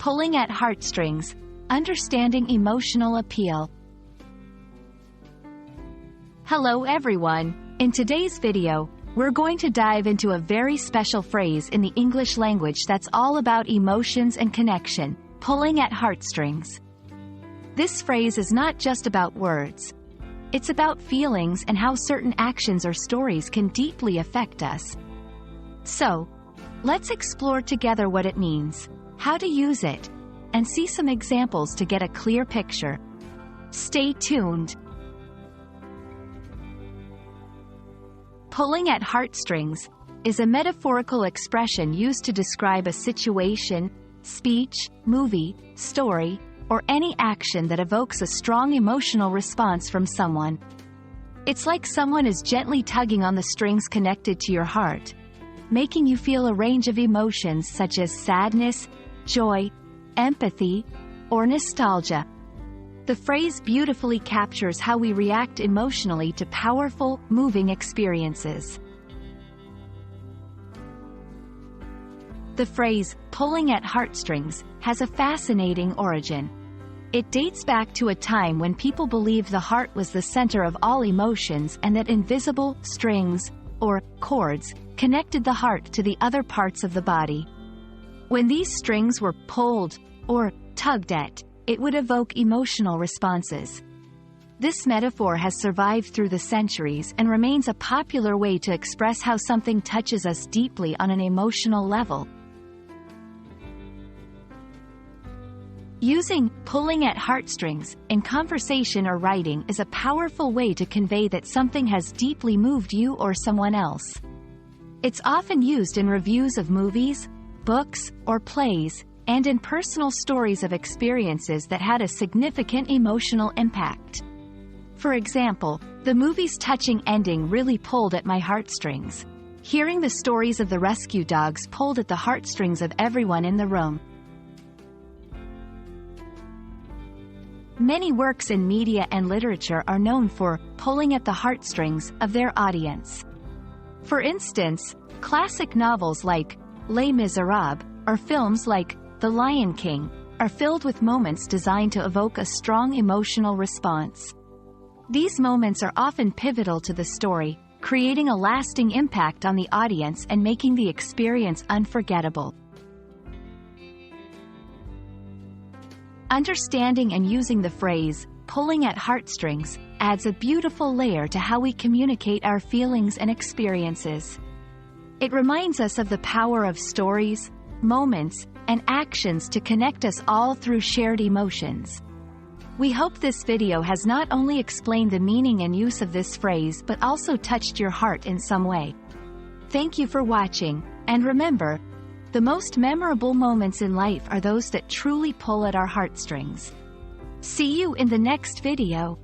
Pulling at heartstrings, understanding emotional appeal. Hello everyone, in today's video, we're going to dive into a very special phrase in the English language that's all about emotions and connection, pulling at heartstrings. This phrase is not just about words. It's about feelings and how certain actions or stories can deeply affect us. So, let's explore together what it means, how to use it, and see some examples to get a clear picture. Stay tuned. Pulling at heartstrings is a metaphorical expression used to describe a situation, speech, movie, story, or any action that evokes a strong emotional response from someone. It's like someone is gently tugging on the strings connected to your heart, making you feel a range of emotions such as sadness, joy, empathy, or nostalgia. The phrase beautifully captures how we react emotionally to powerful, moving experiences. The phrase, pulling at heartstrings, has a fascinating origin. It dates back to a time when people believed the heart was the center of all emotions and that invisible strings, or cords, connected the heart to the other parts of the body. When these strings were pulled, or tugged at, it would evoke emotional responses. This metaphor has survived through the centuries and remains a popular way to express how something touches us deeply on an emotional level. Using pulling at heartstrings in conversation or writing is a powerful way to convey that something has deeply moved you or someone else. It's often used in reviews of movies, books, or plays, and in personal stories of experiences that had a significant emotional impact. For example, the movie's touching ending really pulled at my heartstrings. Hearing the stories of the rescue dogs pulled at the heartstrings of everyone in the room. Many works in media and literature are known for pulling at the heartstrings of their audience. For instance, classic novels like Les Miserables, or films like The Lion King, are filled with moments designed to evoke a strong emotional response. These moments are often pivotal to the story, creating a lasting impact on the audience and making the experience unforgettable. Understanding and using the phrase, pulling at heartstrings, adds a beautiful layer to how we communicate our feelings and experiences. It reminds us of the power of stories, moments, and actions to connect us all through shared emotions. We hope this video has not only explained the meaning and use of this phrase but also touched your heart in some way. Thank you for watching, and remember, the most memorable moments in life are those that truly pull at our heartstrings. See you in the next video.